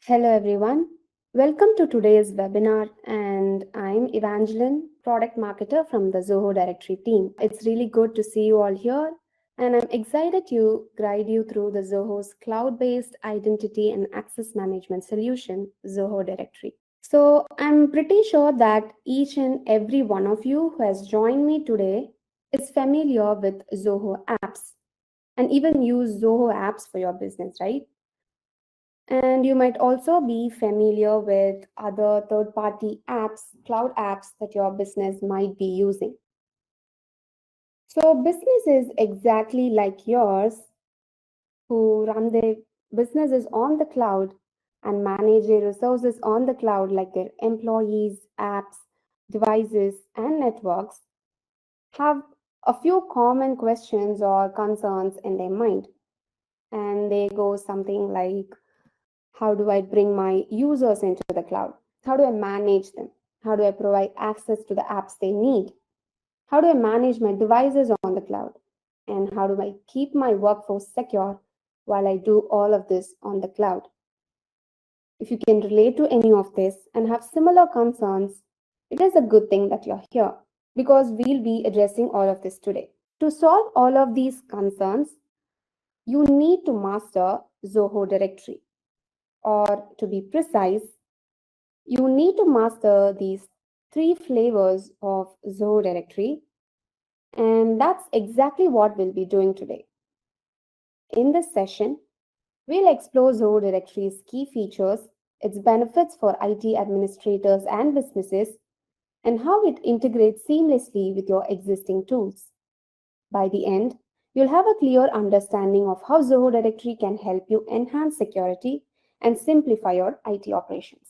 Hello everyone. Welcome to today's webinar and I'm Evangeline, product marketer from the Zoho Directory team. It's really good to see you all here and I'm excited to guide you through the Zoho's cloud-based identity and access management solution, Zoho Directory. So I'm pretty sure that each and every one of you who has joined me today is familiar with Zoho apps and even use Zoho apps for your business, right? And you might also be familiar with other third party apps, cloud apps that your business might be using. So, businesses exactly like yours who run their businesses on the cloud and manage their resources on the cloud, like their employees, apps, devices, and networks, have a few common questions or concerns in their mind. And they go something like, how do I bring my users into the cloud? How do I manage them? How do I provide access to the apps they need? How do I manage my devices on the cloud? And how do I keep my workforce secure while I do all of this on the cloud? If you can relate to any of this and have similar concerns, it is a good thing that you're here because we'll be addressing all of this today. To solve all of these concerns, you need to master Zoho Directory, or to be precise, you need to master these three flavors of Zoho Directory, and that's exactly what we'll be doing today. In this session, we'll explore Zoho Directory's key features, its benefits for IT administrators and businesses, and how it integrates seamlessly with your existing tools. By the end, you'll have a clear understanding of how Zoho Directory can help you enhance security and simplify your IT operations.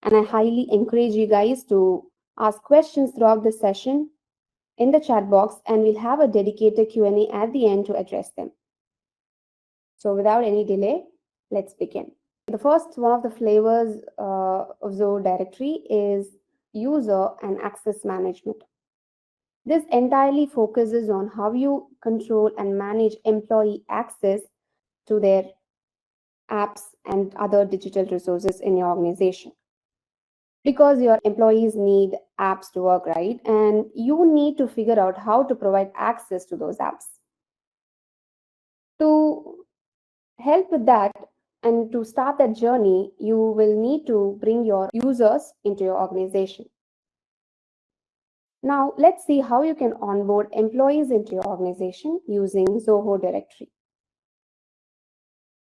And I highly encourage you guys to ask questions throughout the session in the chat box and we'll have a dedicated Q&A at the end to address them. So without any delay, let's begin. The first one of the flavors of Zoho Directory is user and access management. This entirely focuses on how you control and manage employee access to their apps and other digital resources in your organization. Because your employees need apps to work, right? And you need to figure out how to provide access to those apps. To help with that and to start that journey, you will need to bring your users into your organization. Now, let's see how you can onboard employees into your organization using Zoho Directory.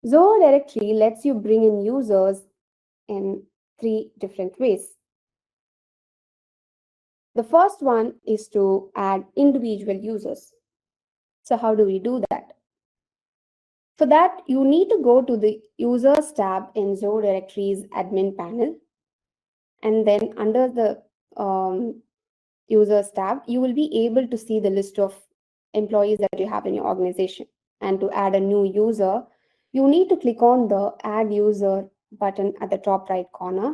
Zoho Directory lets you bring in users in three different ways. The first one is to add individual users. So how do we do that? For that, you need to go to the Users tab in Zoho Directory's admin panel. And then under the Users tab, you will be able to see the list of employees that you have in your organization. And to add a new user, you need to click on the Add User button at the top right corner.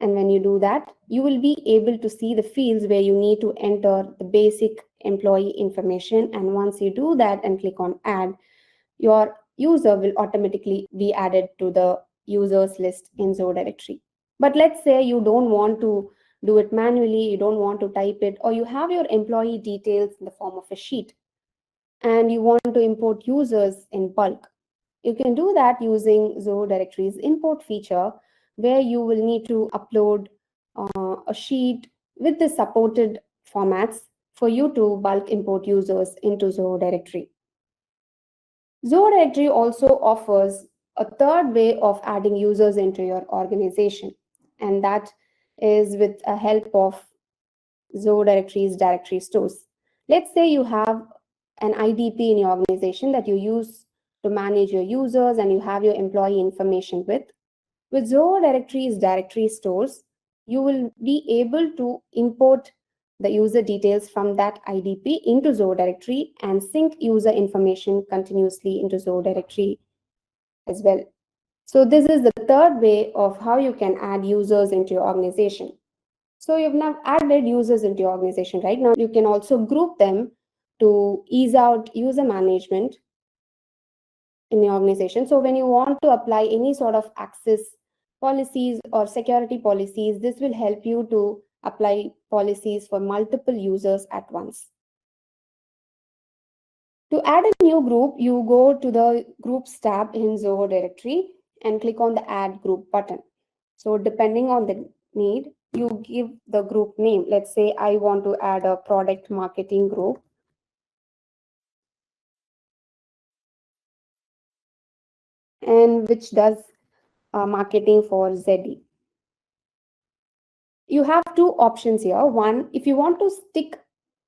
And when you do that, you will be able to see the fields where you need to enter the basic employee information. And once you do that and click on Add, your user will automatically be added to the users list in Zoho Directory. But let's say you don't want to do it manually, you don't want to type it, or you have your employee details in the form of a sheet and you want to import users in bulk. You can do that using Zoho Directory's import feature, where you will need to upload a sheet with the supported formats for you to bulk import users into Zoho Directory. Zoho Directory also offers a third way of adding users into your organization, and that is with a help of Zoho Directory's directory stores. Let's say you have an IDP in your organization that you use to manage your users and you have your employee information with. With Zoho Directory's directory stores, you will be able to import the user details from that IDP into Zoho Directory and sync user information continuously into Zoho Directory as well. So this is the third way of how you can add users into your organization. So you've now added users into your organization. Right now, you can also group them to ease out user management in the organization. So when you want to apply any sort of access policies or security policies, this will help you to apply policies for multiple users at once. To add a new group, you go to the Groups tab in Zoho Directory and click on the Add Group button. So depending on the need, you give the group name. Let's say I want to add a product marketing group. And which does marketing for ZE. You have two options here. One, if you want to stick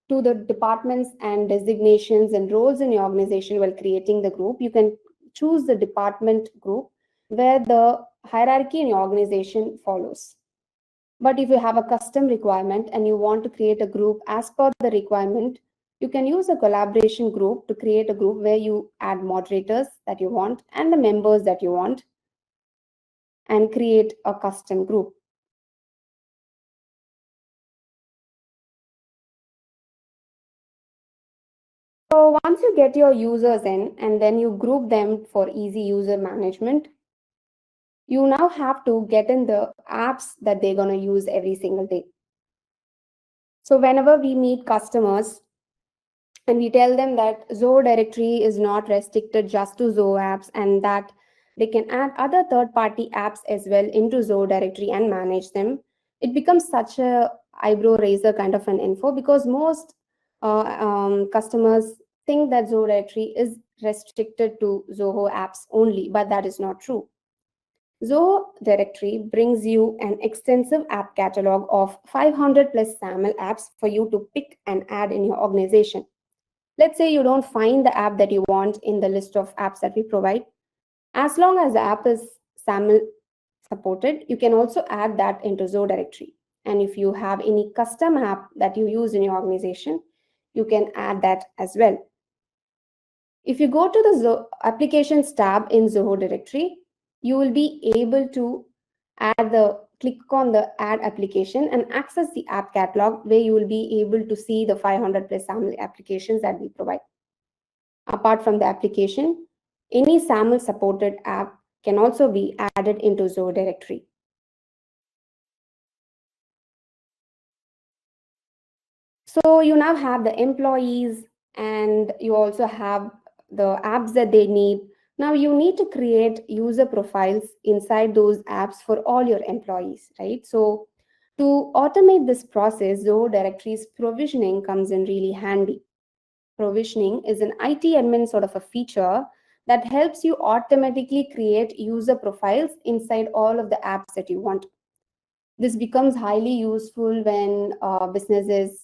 to the departments and designations and roles in your organization while creating the group, you can choose the department group where the hierarchy in your organization follows. But if you have a custom requirement and you want to create a group as per the requirement, you can use a collaboration group to create a group where you add moderators that you want and the members that you want and create a custom group. So once you get your users in and then you group them for easy user management, you now have to get in the apps that they're going to use every single day. So whenever we meet customers and we tell them that Zoho Directory is not restricted just to Zoho apps and that they can add other third-party apps as well into Zoho Directory and manage them, it becomes such a eyebrow raiser kind of an info because most customers think that Zoho Directory is restricted to Zoho apps only, but that is not true. Zoho Directory brings you an extensive app catalog of 500 plus SAML apps for you to pick and add in your organization. Let's say you don't find the app that you want in the list of apps that we provide. As long as the app is SAML supported, you can also add that into Zoho Directory. And if you have any custom app that you use in your organization, you can add that as well. If you go to the Applications tab in Zoho Directory, you will be able to click on the Add Application and access the app catalog where you will be able to see the 500 plus SAML applications that we provide. Apart from the application, any SAML supported app can also be added into Zoho Directory. So you now have the employees and you also have the apps that they need. Now you need to create user profiles inside those apps for all your employees, right? So to automate this process, Zoho Directory's provisioning comes in really handy. Provisioning is an IT admin sort of a feature that helps you automatically create user profiles inside all of the apps that you want. This becomes highly useful when businesses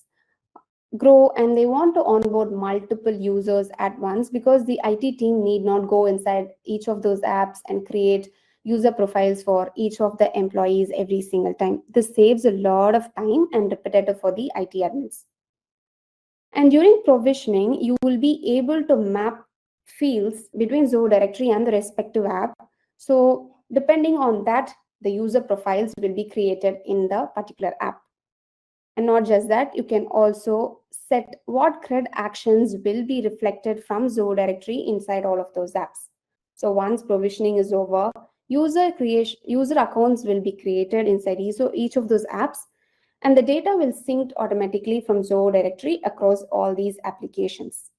grow and they want to onboard multiple users at once because the IT team need not go inside each of those apps and create user profiles for each of the employees every single time. This saves a lot of time and repetitive for the IT admins. And during provisioning, you will be able to map fields between Zoho Directory and the respective app. So depending on that, the user profiles will be created in the particular app. And not just that, you can also set what CRUD actions will be reflected from Zoho Directory inside all of those apps. So once provisioning is over, user accounts will be created inside each of those apps, and the data will sync automatically from Zoho Directory across all these applications.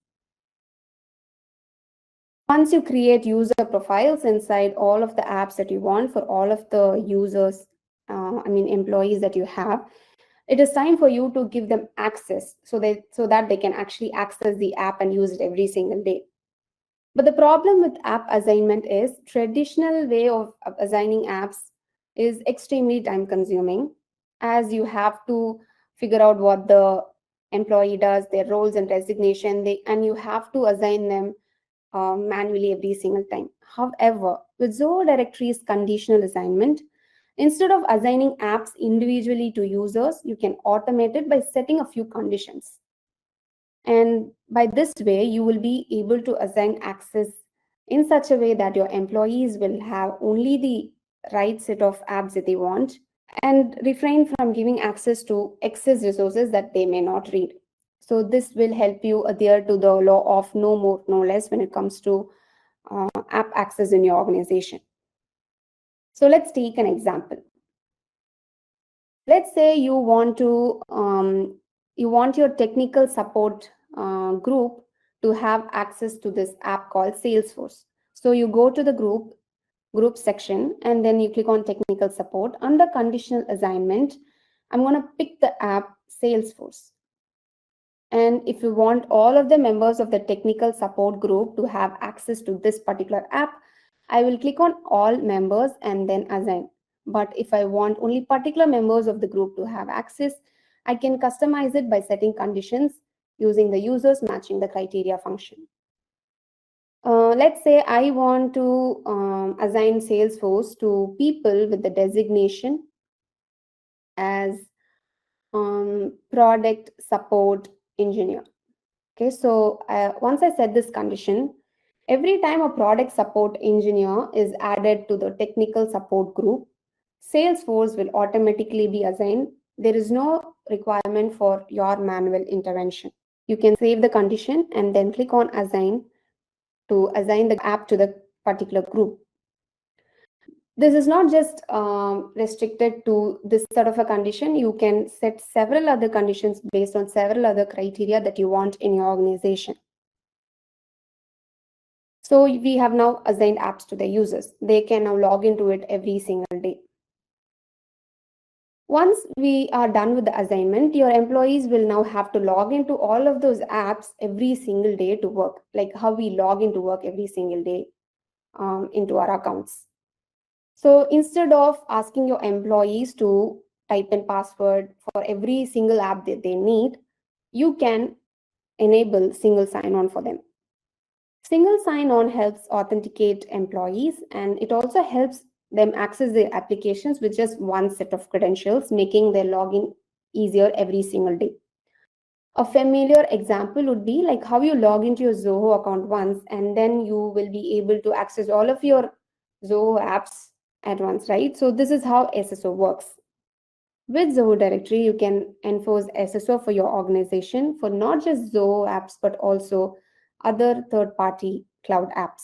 Once you create user profiles inside all of the apps that you want for all of the users, employees that you have, it is time for you to give them access so that they can actually access the app and use it every single day. But the problem with app assignment is traditional way of assigning apps is extremely time consuming, as you have to figure out what the employee does, their roles and resignation, and you have to assign them manually every single time. However, with Zoho Directory's conditional assignment, instead of assigning apps individually to users, you can automate it by setting a few conditions. And by this way, you will be able to assign access in such a way that your employees will have only the right set of apps that they want and refrain from giving access to excess resources that they may not read. So this will help you adhere to the law of no more, no less when it comes to app access in your organization. So let's take an example. Let's say you want your technical support group to have access to this app called Salesforce. So you go to the group section, and then you click on technical support. Under conditional assignment, I'm going to pick the app Salesforce. And if you want all of the members of the technical support group to have access to this particular app, I will click on all members and then assign. But if I want only particular members of the group to have access, I can customize it by setting conditions using the users matching the criteria function. Let's say I want to assign Salesforce to people with the designation as product support engineer. Okay, so once I set this condition, every time a product support engineer is added to the technical support group, Salesforce will automatically be assigned. There is no requirement for your manual intervention. You can save the condition and then click on assign to assign the app to the particular group. This is not just restricted to this sort of a condition. You can set several other conditions based on several other criteria that you want in your organization. So we have now assigned apps to the users. They can now log into it every single day. Once we are done with the assignment, your employees will now have to log into all of those apps every single day to work, like how we log into work every single day into our accounts. So instead of asking your employees to type in password for every single app that they need, you can enable single sign-on for them. Single sign-on helps authenticate employees, and it also helps them access their applications with just one set of credentials, making their login easier every single day. A familiar example would be like how you log into your Zoho account once, and then you will be able to access all of your Zoho apps at once, right? So this is how SSO works. With Zoho Directory, you can enforce SSO for your organization for not just Zoho apps, but also other third-party cloud apps.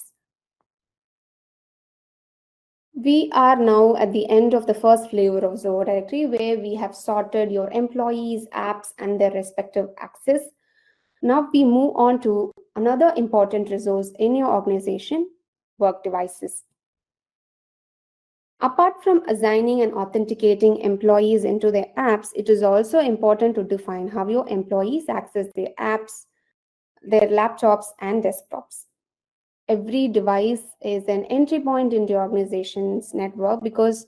We are now at the end of the first flavor of Zoho Directory, where we have sorted your employees, apps, and their respective access. Now we move on to another important resource in your organization, work devices. Apart from assigning and authenticating employees into their apps, it is also important to define how your employees access their apps, their laptops, and desktops. Every device is an entry point into your organization's network because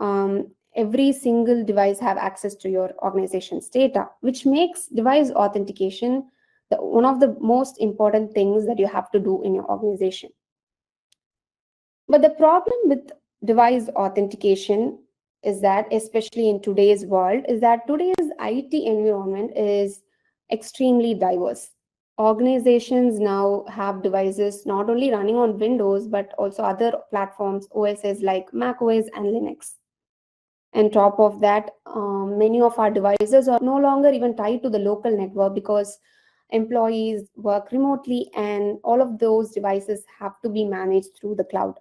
every single device have access to your organization's data, which makes device authentication one of the most important things that you have to do in your organization. But the problem with device authentication is that, especially in today's world, is that today's IT environment is extremely diverse. Organizations now have devices not only running on Windows, but also other platforms, OSs like Mac OS and Linux. And top of that, many of our devices are no longer even tied to the local network because employees work remotely, and all of those devices have to be managed through the cloud.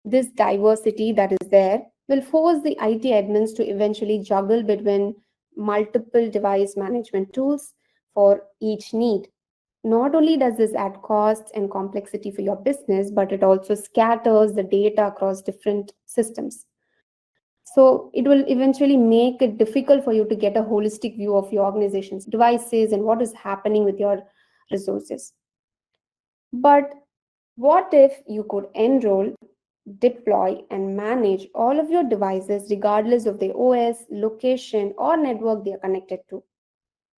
This diversity that is there will force the IT admins to eventually juggle between multiple device management tools for each need. Not only does this add cost and complexity for your business, but it also scatters the data across different systems. So it will eventually make it difficult for you to get a holistic view of your organization's devices and what is happening with your resources. But what if you could enroll, deploy, and manage all of your devices regardless of the OS, location, or network they are connected to?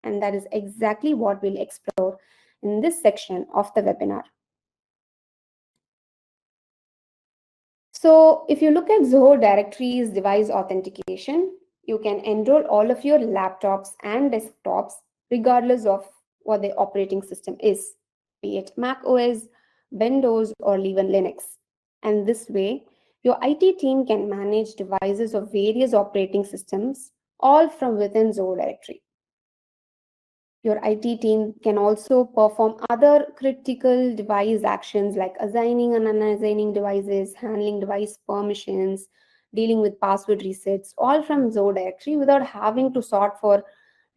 And that is exactly what we'll explore in this section of the webinar. So if you look at Zoho Directory's device authentication, you can enroll all of your laptops and desktops regardless of what the operating system is, be it Mac OS, Windows, or even Linux. And this way, your IT team can manage devices of various operating systems, all from within Zoho Directory. Your IT team can also perform other critical device actions like assigning and unassigning devices, handling device permissions, dealing with password resets, all from Zoho Directory without having to sort for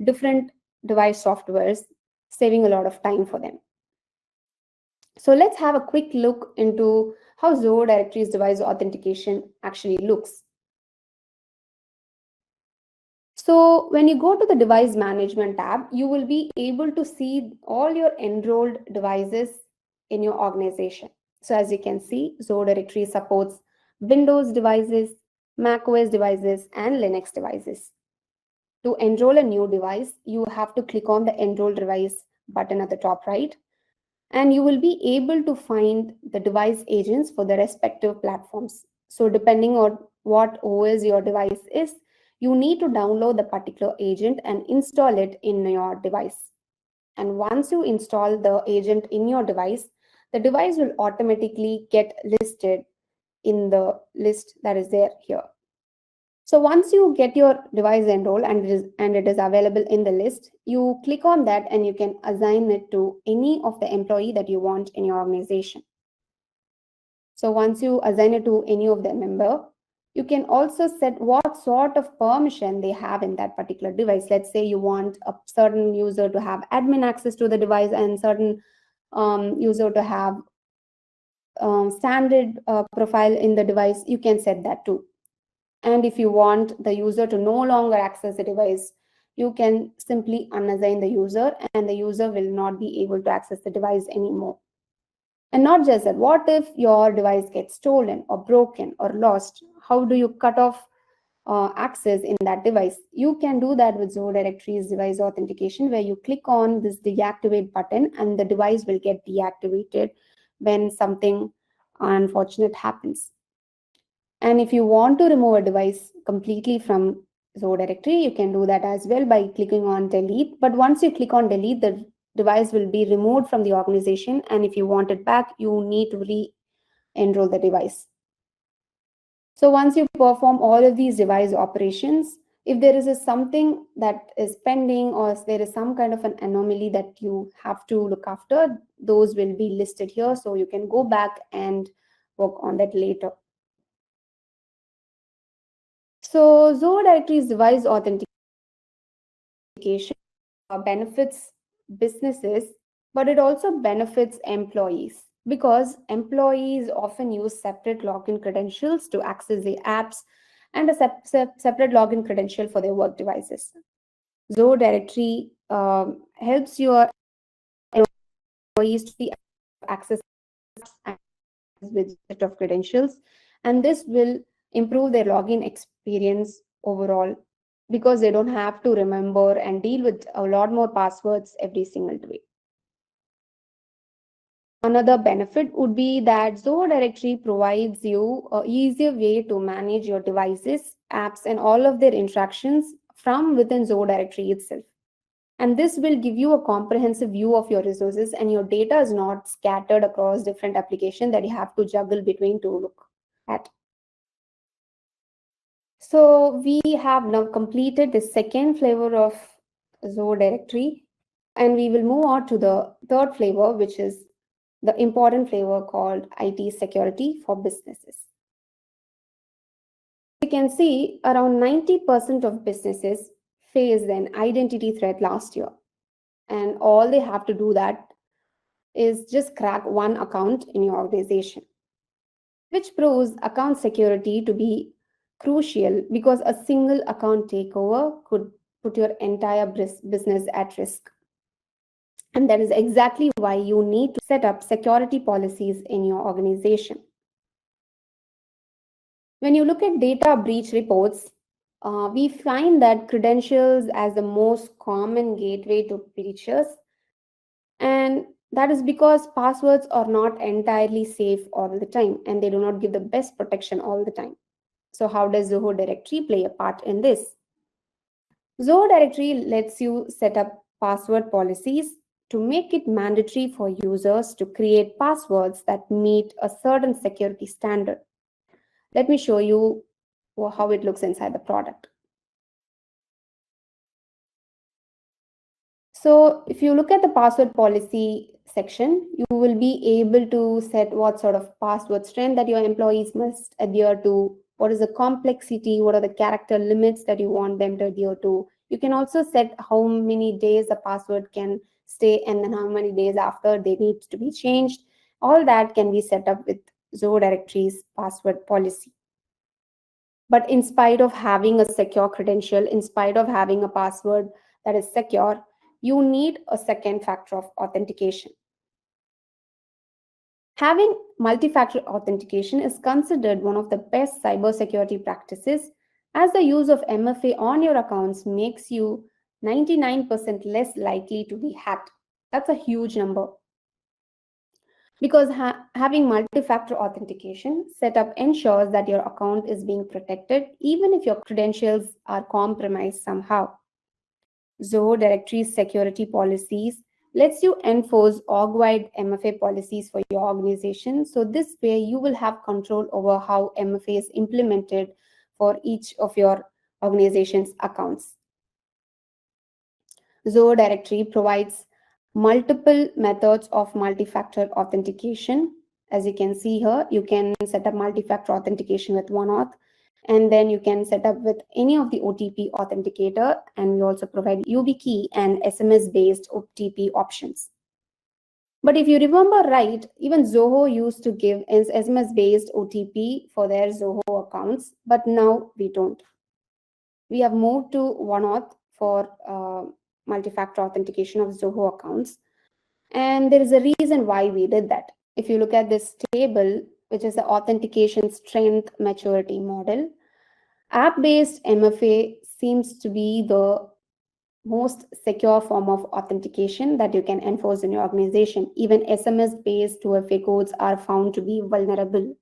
different device softwares, saving a lot of time for them. So let's have a quick look into how Zoho Directory's device authentication actually looks. So when you go to the device management tab, you will be able to see all your enrolled devices in your organization. So as you can see, Zoho Directory supports Windows devices, Mac OS devices, and Linux devices. To enroll a new device, you have to click on the enroll device button at the top right, and you will be able to find the device agents for the respective platforms. So depending on what OS your device is, you need to download the particular agent and install it in your device. And once you install the agent in your device, the device will automatically get listed in the list that is there here. So once you get your device enrolled and it is available in the list, you click on that and you can assign it to any of the employee that you want in your organization. So once you assign it to any of the member, you can also set what sort of permission they have in that particular device. Let's say you want a certain user to have admin access to the device and certain user to have standard profile in the device, you can set that too. And if you want the user to no longer access the device, you can simply unassign the user and the user will not be able to access the device anymore. And not just that, what if your device gets stolen or broken or lost? How do you cut off access in that device? You can do that with Zoho Directory's device authentication, where you click on this deactivate button and the device will get deactivated when something unfortunate happens. And if you want to remove a device completely from Zoho Directory, you can do that as well by clicking on delete. But once you click on delete, the device will be removed from the organization. And if you want it back, you need to re-enroll the device. So once you perform all of these device operations, if there is something that is pending or if there is some kind of an anomaly that you have to look after, those will be listed here. So you can go back and work on that later. So Zoho Directory's device authentication benefits businesses, but it also benefits employees because employees often use separate login credentials to access the apps and a separate login credential for their work devices. Zoho Directory helps your employees to access with set of credentials, and this will improve their login experience overall because they don't have to remember and deal with a lot more passwords every single day. Another benefit would be that Zoho Directory provides you an easier way to manage your devices, apps, and all of their interactions from within Zoho Directory itself. And this will give you a comprehensive view of your resources, and your data is not scattered across different applications that you have to juggle between to look at. So we have now completed the second flavor of Zoho Directory, and we will move on to the third flavor, which is the important flavor called IT security for businesses. You can see around 90% of businesses faced an identity threat last year, and all they have to do that is just crack one account in your organization, which proves account security to be crucial because a single account takeover could put your entire business at risk. And that is exactly why you need to set up security policies in your organization. When you look at data breach reports, we find that credentials as the most common gateway to breaches, and that is because passwords are not entirely safe all the time and they do not give the best protection all the time. So how does Zoho Directory play a part in this? Zoho Directory lets you set up password policies to make it mandatory for users to create passwords that meet a certain security standard. Let me show you how it looks inside the product. So if you look at the password policy section, you will be able to set what sort of password strength that your employees must adhere to, what is the complexity, what are the character limits that you want them to adhere to. You can also set how many days a password can stay and then how many days after they need to be changed. All that can be set up with Zoho Directory's password policy. But in spite of having a secure credential, in spite of having a password that is secure, you need a second factor of authentication. Having multi-factor authentication is considered one of the best cybersecurity practices, as the use of MFA on your accounts makes you 99% less likely to be hacked. That's a huge number. Because having multi-factor authentication setup ensures that your account is being protected even if your credentials are compromised somehow. Zoho Directory's security policies lets you enforce org-wide MFA policies for your organization. So this way you will have control over how MFA is implemented for each of your organization's accounts. Zoho Directory provides multiple methods of multi-factor authentication. As you can see here, you can set up multi-factor authentication with OneAuth, and then you can set up with any of the OTP authenticator, and we also provide YubiKey and SMS-based OTP options. But if you remember right, even Zoho used to give SMS-based OTP for their Zoho accounts, but now we don't. We have moved to OneAuth for multi-factor authentication of Zoho accounts. And there is a reason why we did that. If you look at this table, which is the authentication strength maturity model, app-based MFA seems to be the most secure form of authentication that you can enforce in your organization. Even SMS-based 2FA codes are found to be vulnerable.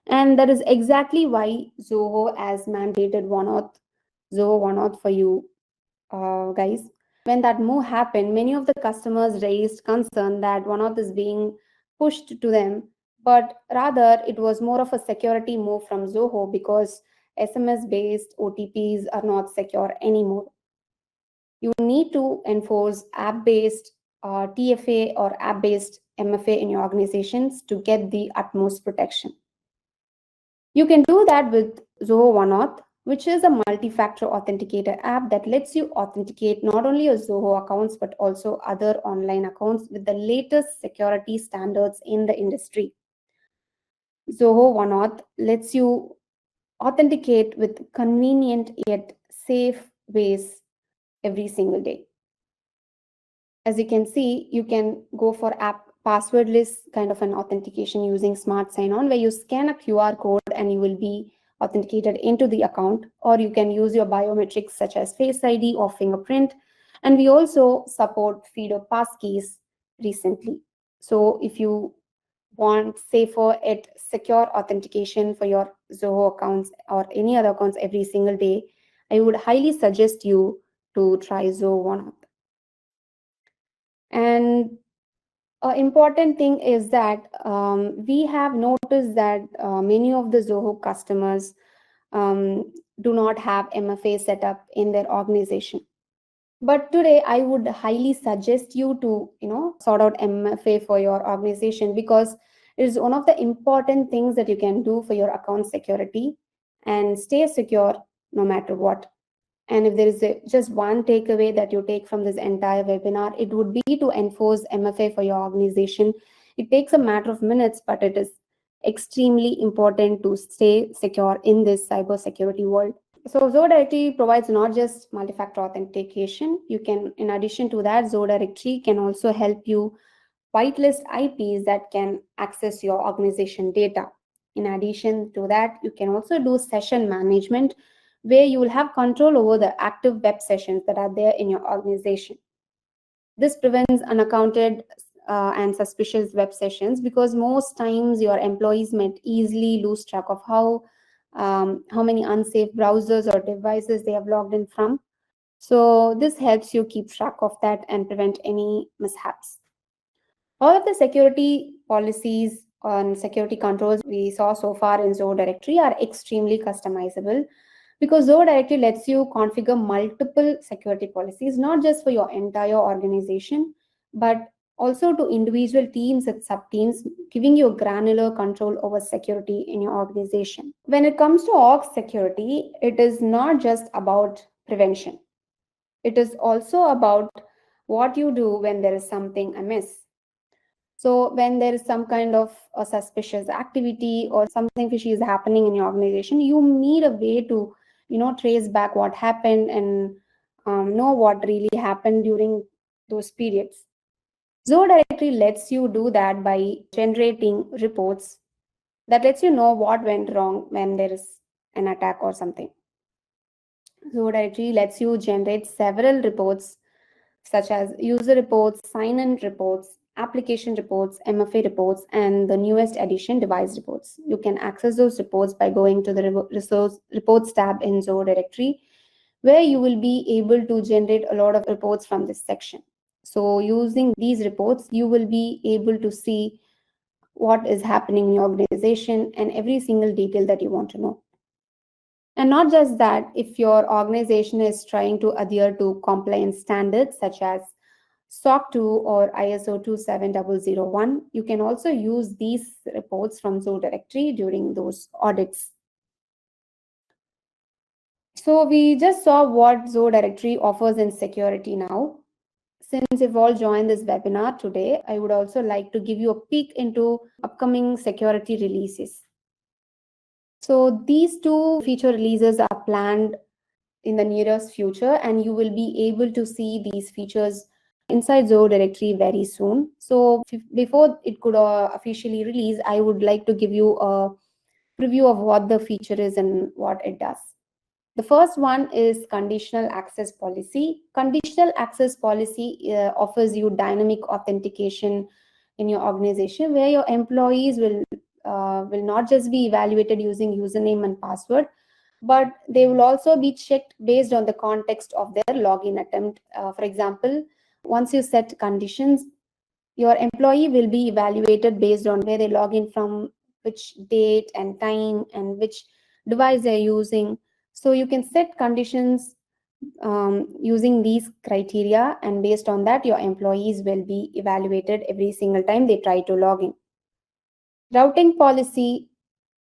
And that is exactly why Zoho has mandated Zoho OneAuth for you guys. When that move happened, many of the customers raised concern that OneAuth is being pushed to them, but rather it was more of a security move from Zoho because SMS-based OTPs are not secure anymore. You need to enforce app-based TFA or app-based MFA in your organizations to get the utmost protection. You can do that with Zoho OneAuth, which is a multi-factor authenticator app that lets you authenticate not only your Zoho accounts, but also other online accounts with the latest security standards in the industry. Zoho OneAuth lets you authenticate with convenient yet safe ways every single day. As you can see, you can go for app passwordless kind of an authentication using Smart Sign-On, where you scan a QR code and you will be authenticated into the account, or you can use your biometrics such as Face ID or fingerprint. And we also support FIDO passkeys recently. So if you want safer yet secure authentication for your Zoho accounts or any other accounts every single day, I would highly suggest you to try Zoho OneAuth. And an important thing is that we have noticed that many of the Zoho customers do not have MFA set up in their organization. But today, I would highly suggest you to, sort out MFA for your organization, because it is one of the important things that you can do for your account security and stay secure no matter what. And if there is just one takeaway that you take from this entire webinar, it would be to enforce MFA for your organization. It takes a matter of minutes, but it is extremely important to stay secure in this cybersecurity world. So Zoho Directory provides not just multi-factor authentication. You can, in addition to that, Zoho Directory can also help you whitelist IPs that can access your organization data. In addition to that, you can also do session management, where you will have control over the active web sessions that are there in your organization. This prevents unaccounted and suspicious web sessions, because most times your employees might easily lose track of how many unsafe browsers or devices they have logged in from. So this helps you keep track of that and prevent any mishaps. All of the security policies and security controls we saw so far in Zoho Directory are extremely customizable. Because Zoho Directory lets you configure multiple security policies, not just for your entire organization, but also to individual teams and sub teams, giving you granular control over security in your organization. When it comes to org security, it is not just about prevention, it is also about what you do when there is something amiss. So when there is some kind of a suspicious activity or something fishy is happening in your organization, you need a way to, trace back what happened and know what really happened during those periods. Zoho Directory lets you do that by generating reports that lets you know what went wrong when there is an attack or something. Zoho Directory lets you generate several reports such as user reports, sign-in reports, application reports, MFA reports, and the newest edition device reports. You can access those reports by going to the resource reports tab in Zoho Directory, where you will be able to generate a lot of reports from this section. So using these reports, you will be able to see what is happening in your organization and every single detail that you want to know. And not just that, if your organization is trying to adhere to compliance standards such as SOC 2 or ISO 27001, you can also use these reports from Zoho Directory during those audits. So we just saw what Zoho Directory offers in security now. Since you've all joined this webinar today, I would also like to give you a peek into upcoming security releases. So these two feature releases are planned in the nearest future, and you will be able to see these features inside Zoho Directory very soon. So before it could officially release, I would like to give you a preview of what the feature is and what it does. The first one is conditional access policy. Conditional access policy offers you dynamic authentication in your organization, where your employees will not just be evaluated using username and password, but they will also be checked based on the context of their login attempt. For example, once you set conditions, your employee will be evaluated based on where they log in from, which date and time, and which device they're using. So you can set conditions using these criteria, and based on that, your employees will be evaluated every single time they try to log in. Routing policy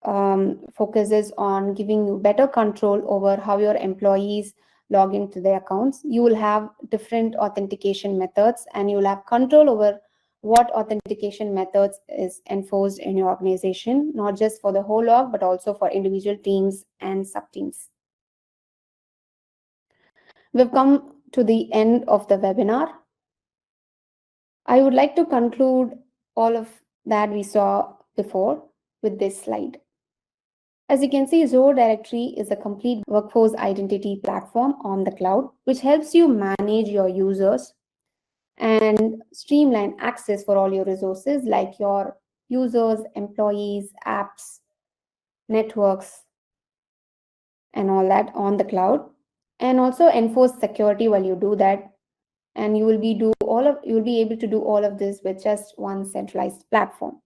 focuses on giving you better control over how your employees log into their accounts. You will have different authentication methods, and you will have control over what authentication methods is enforced in your organization, not just for the whole org, but also for individual teams and sub-teams. We've come to the end of the webinar. I would like to conclude all of that we saw before with this slide. As you can see, Zoho Directory is a complete workforce identity platform on the cloud, which helps you manage your users and streamline access for all your resources like your users, employees, apps, networks, and all that on the cloud, and also enforce security while you do that. And you will be able to do all of this with just one centralized platform.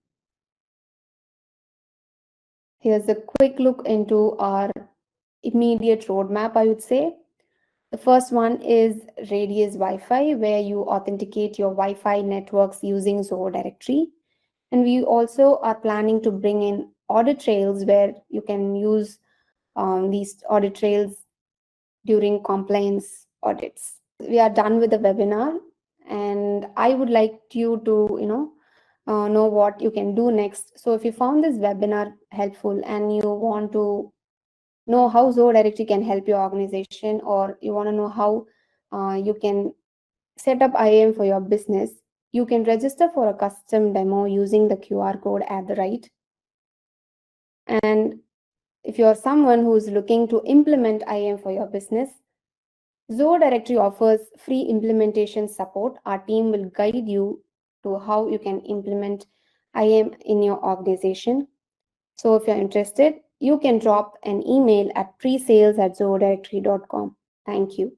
Here's a quick look into our immediate roadmap, I would say. The first one is Radius Wi-Fi, where you authenticate your Wi-Fi networks using Zoho Directory. And we also are planning to bring in audit trails where you can use these audit trails during compliance audits. We are done with the webinar, and I would like you to, know what you can do next. So if you found this webinar helpful and you want to know how Zoho Directory can help your organization, or you want to know how you can set up IAM for your business, you can register for a custom demo using the QR code at the right. And if you're someone who's looking to implement IAM for your business, Zoho Directory offers free implementation support. Our team will guide you to how you can implement IAM in your organization. So if you're interested, you can drop an email at presales@zohodirectory.com. Thank you.